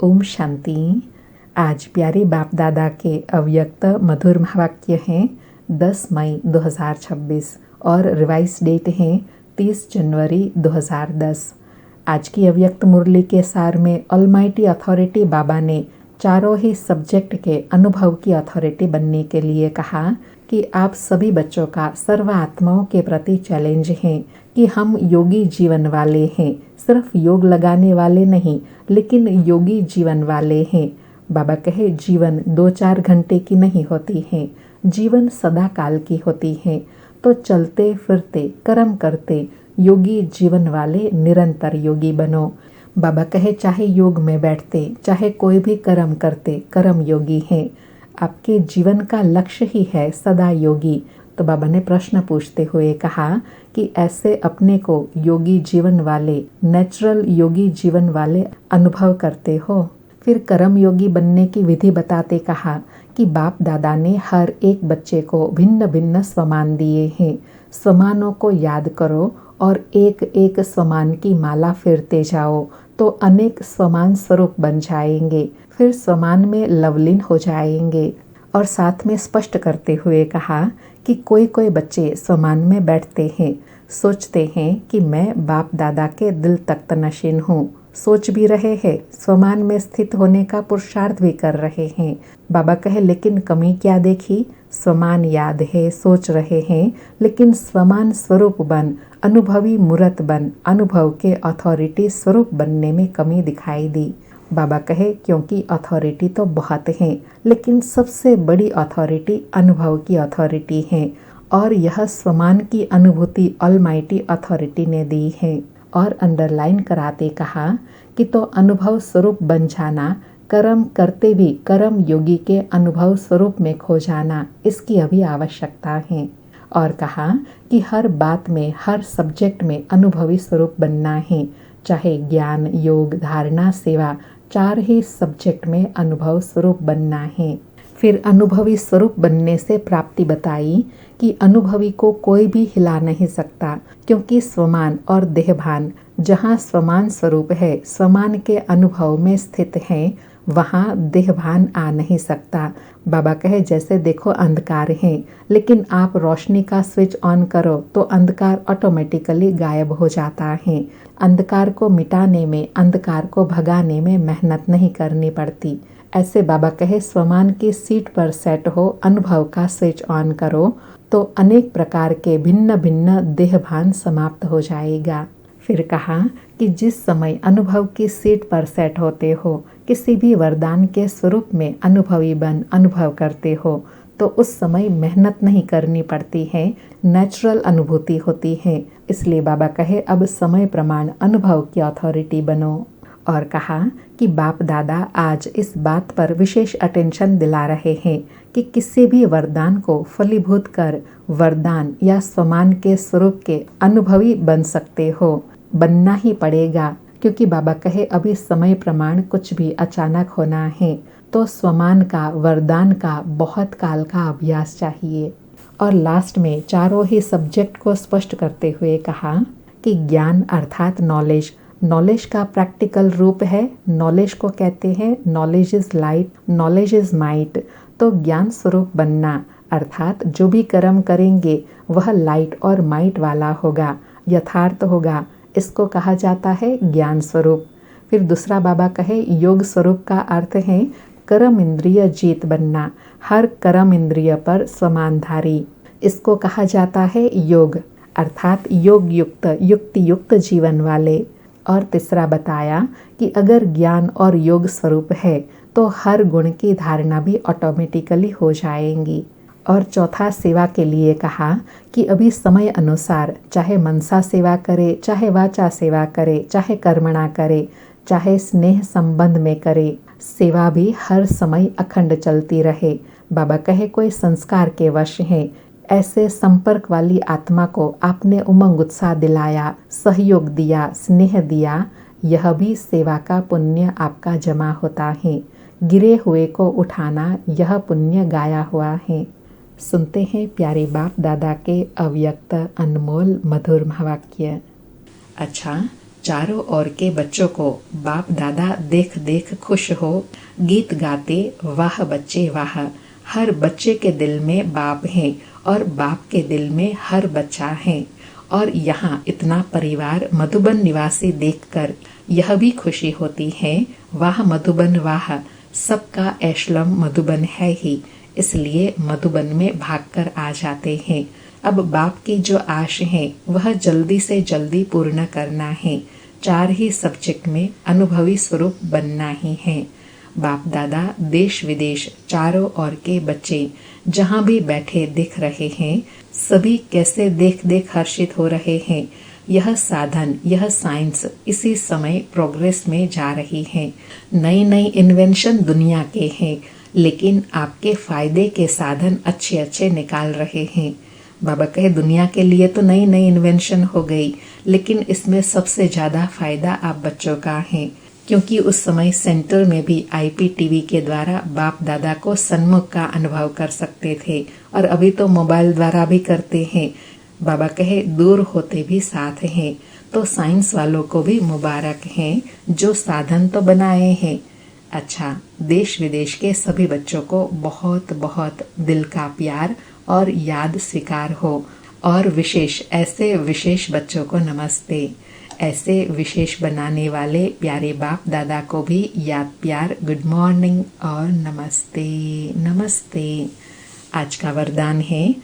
ओम शांति। आज प्यारे बाप दादा के अव्यक्त मधुर महावाक्य हैं 10 मई 2026 और रिवाइज डेट है 30 जनवरी 2010। आज की अव्यक्त मुरली के सार में ऑलमाइटी अथॉरिटी बाबा ने चारों ही सब्जेक्ट के अनुभव की अथॉरिटी बनने के लिए कहा कि आप सभी बच्चों का सर्व आत्माओं के प्रति चैलेंज है कि हम योगी जीवन वाले हैं, सिर्फ योग लगाने वाले नहीं लेकिन योगी जीवन वाले हैं। बाबा कहे जीवन 2-4 घंटे की नहीं होती है, जीवन सदा काल की होती है। तो चलते फिरते कर्म करते योगी जीवन वाले निरंतर योगी बनो। बाबा कहे चाहे योग में बैठते चाहे कोई भी कर्म करते कर्म योगी हैं। आपके जीवन का लक्ष्य ही है सदा योगी। तो बाबा ने प्रश्न पूछते हुए कहा कि ऐसे अपने को योगी जीवन वाले, नेचुरल योगी जीवन वाले अनुभव करते हो। फिर कर्म योगी बनने की विधि बताते कहा कि बाप दादा ने हर एक बच्चे को भिन्न भिन्न स्वमान दिए हैं। स्वमानों को याद करो और एक एक स्वमान की माला फेरते जाओ तो अनेक स्वमान स्वरूप बन जाएंगे। फिर स्वमान में लवलीन हो जाएंगे। और साथ में स्पष्ट करते हुए कहा कि कोई कोई बच्चे स्वमान में बैठते हैं, सोचते हैं कि मैं बाप दादा के दिल तख्त नशीन हूँ, सोच भी रहे हैं, स्वमान में स्थित होने का पुरुषार्थ भी कर रहे हैं। बाबा कहे लेकिन कमी क्या देखी? स्वमान याद है, सोच रहे हैं, लेकिन स्वमान स्वरूप बन, अनुभवी मूर्त बन, अनुभव के अथॉरिटी स्वरूप बनने में कमी दिखाई दी। बाबा कहे क्योंकि अथॉरिटी तो बहुत हैं, लेकिन सबसे बड़ी अथॉरिटी अनुभव की अथॉरिटी है और यह स्वमान की अनुभूति ऑलमाइटी अथॉरिटी ने दी है। और अंडरलाइन कराते कहा कि तो अनुभव स्वरूप बन जाना, कर्म करते भी कर्म योगी के अनुभव स्वरूप में खो जाना, इसकी अभी आवश्यकता है। और कहा कि हर बात में, हर सब्जेक्ट में अनुभवी स्वरूप बनना है, चाहे ज्ञान, योग, धारणा, सेवा, 4 ही सब्जेक्ट में अनुभव स्वरूप बनना है। फिर अनुभवी स्वरूप बनने से प्राप्ति बताई कि अनुभवी को कोई भी हिला नहीं सकता, क्योंकि स्वमान और देहभान जहाँ स्वमान स्वरूप है, स्वमान के अनुभव में स्थित है, वहाँ देहभान आ नहीं सकता। बाबा कहे जैसे देखो अंधकार है, लेकिन आप रोशनी का स्विच ऑन करो तो अंधकार ऑटोमेटिकली गायब हो जाता है। अंधकार को मिटाने में, अंधकार को भगाने में मेहनत नहीं करनी पड़ती। ऐसे बाबा कहे स्वमान की सीट पर सेट हो, अनुभव का स्विच ऑन करो तो अनेक प्रकार के भिन्न भिन्न देहभान समाप्त हो जाएगा। फिर कहा कि जिस समय अनुभव की सीट पर सेट होते हो, किसी भी वरदान के स्वरूप में अनुभवी बन अनुभव करते हो, तो उस समय मेहनत नहीं करनी पड़ती है, नेचुरल अनुभूति होती है। इसलिए बाबा कहे अब समय प्रमाण अनुभव की अथॉरिटी बनो। और कहा कि बाप दादा आज इस बात पर विशेष अटेंशन दिला रहे हैं कि किसी भी वरदान को फलीभूत कर वरदान या स्वमान के स्वरूप के अनुभवी बन सकते हो, बनना ही पड़ेगा। क्योंकि बाबा कहे अभी समय प्रमाण कुछ भी अचानक होना है, तो स्वमान का, वरदान का बहुत काल का अभ्यास चाहिए। और लास्ट में चारों ही सब्जेक्ट को स्पष्ट करते हुए कहा कि ज्ञान अर्थात नॉलेज, नॉलेज का प्रैक्टिकल रूप है। नॉलेज को कहते हैं knowledge is light, knowledge is might. तो ज्ञान स्वरूप बनना अर्थात जो भी कर्म करेंगे वह लाइट और माइट वाला होगा, यथार्थ होगा, इसको कहा जाता है ज्ञान स्वरूप। फिर दूसरा बाबा कहे योग स्वरूप का अर्थ है कर्म इंद्रिय जीत बनना, हर कर्म इंद्रिय पर समानधारी, इसको कहा जाता है योग अर्थात योग युक्त, युक्ति युक्त जीवन वाले। और तीसरा बताया कि अगर ज्ञान और योग स्वरूप है तो हर गुण की धारणा भी ऑटोमेटिकली हो जाएंगी। और चौथा सेवा के लिए कहा कि अभी समय अनुसार चाहे मनसा सेवा करे, चाहे वाचा सेवा करे, चाहे कर्मणा करे, चाहे स्नेह संबंध में करे, सेवा भी हर समय अखंड चलती रहे। बाबा कहे कोई संस्कार के वश है, ऐसे संपर्क वाली आत्मा को आपने उमंग उत्साह दिलाया, सहयोग दिया, स्नेह दिया, यह भी सेवा का पुण्य आपका जमा होता है। गिरे हुए को उठाना यह पुण्य गाया हुआ है। सुनते हैं प्यारे बाप दादा के अव्यक्त अनमोल मधुर महावाक्य। अच्छा, चारों ओर के बच्चों को बाप दादा देख देख खुश हो गीत गाते वाह बच्चे वाह। हर बच्चे के दिल में बाप है और बाप के दिल में हर बच्चा है। और यहाँ इतना परिवार मधुबन निवासी देखकर यह भी खुशी होती है, वाह मधुबन वाह, सबका एशलम मधुबन है ही, इसलिए मधुबन में भागकर आ जाते हैं। अब बाप की जो आश है वह जल्दी से जल्दी पूर्ण करना है। 4 ही सब्जेक्ट में अनुभवी स्वरूप बनना ही है। बाप दादा देश विदेश चारों ओर के बच्चे जहाँ भी बैठे दिख रहे हैं, सभी कैसे देख देख हर्षित हो रहे हैं। यह साधन, यह साइंस इसी समय प्रोग्रेस में जा रही है। नई नई इन्वेंशन दुनिया के हैं, लेकिन आपके फायदे के साधन अच्छे अच्छे निकाल रहे हैं। बाबा कहे दुनिया के लिए तो नई नई इन्वेंशन हो गई, लेकिन इसमें सबसे ज्यादा फायदा आप बच्चों का है, क्योंकि उस समय सेंटर में भी IPTV के द्वारा बाप दादा को सन्मुख का अनुभव कर सकते थे, और अभी तो मोबाइल द्वारा भी करते हैं। बाबा कहे दूर होते भी साथ हैं। तो साइंस वालों को भी मुबारक हैं जो साधन तो बनाए हैं। अच्छा, देश विदेश के सभी बच्चों को बहुत बहुत दिल का प्यार और याद स्वीकार हो। और विशेष ऐसे विशेष बच्चों को नमस्ते। ऐसे विशेष बनाने वाले प्यारे बाप दादा को भी याद प्यार गुड मॉर्निंग और नमस्ते नमस्ते। आज का वरदान है,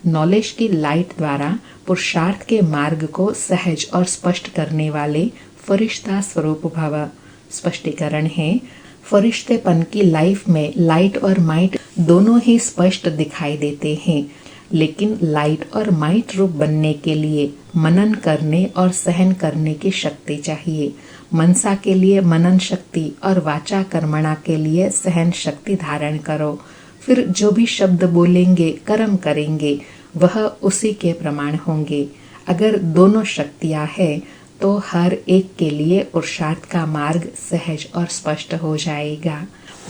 नॉलेज की लाइट द्वारा पुरुषार्थ के मार्ग को सहज और स्पष्ट करने वाले फरिश्ता स्वरूप भव। स्पष्टीकरण है, फरिश्तेपन की लाइफ में लाइट और माइट दोनों ही स्पष्ट दिखाई देते हैं, लेकिन लाइट और माइट रूप बनने के लिए मनन करने और सहन करने की शक्ति चाहिए। मनसा के लिए मनन शक्ति और वाचा कर्मणा के लिए सहन शक्ति धारण करो। फिर जो भी शब्द बोलेंगे, कर्म करेंगे, वह उसी के प्रमाण होंगे। अगर दोनों शक्तियां हैं तो हर एक के लिए पुरुषार्थ का मार्ग सहज और स्पष्ट हो जाएगा।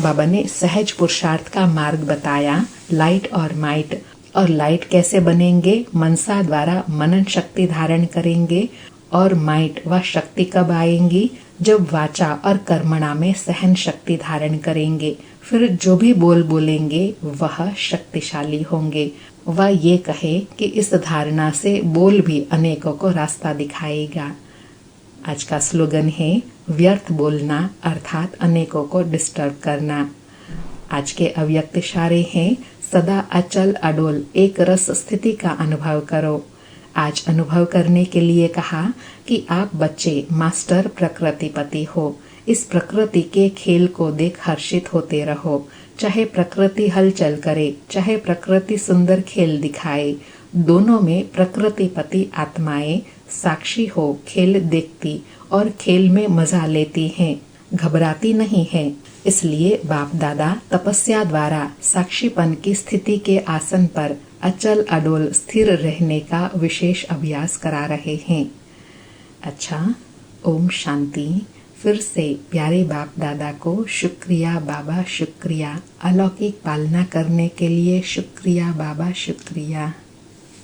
बाबा ने सहज पुरुषार्थ का मार्ग बताया, लाइट और माइट। और लाइट कैसे बनेंगे? मनसा द्वारा मनन शक्ति धारण करेंगे। और माइट व शक्ति कब आएंगी? जब वाचा और कर्मणा में सहन शक्ति धारण करेंगे। फिर जो भी बोलेंगे वह शक्तिशाली होंगे। वह ये कहे कि इस धारणा से बोल भी अनेकों को रास्ता दिखाएगा। आज का स्लोगन है, व्यर्थ बोलना अर्थात अनेकों को डिस्टर्ब करना। आज के अव्यक्त इशारे हैं, सदा अचल अडोल एक रस स्थिति का अनुभव करो। आज अनुभव करने के लिए कहा कि आप बच्चे मास्टर प्रकृतिपति हो। इस प्रकृति के खेल को देख हर्षित होते रहो। चाहे प्रकृति हलचल करे, चाहे प्रकृति सुंदर खेल दिखाए, दोनों में प्रकृतिपति आत्माएं साक्षी हो खेल देखती और खेल में मजा लेती हैं, घबराती नहीं है। इसलिए बाप दादा तपस्या द्वारा साक्षीपन की स्थिति के आसन पर अचल अडोल स्थिर रहने का विशेष अभ्यास करा रहे हैं। अच्छा, ओम शांति। फिर से प्यारे बाप दादा को शुक्रिया बाबा, शुक्रिया। अलौकिक पालना करने के लिए शुक्रिया बाबा, शुक्रिया।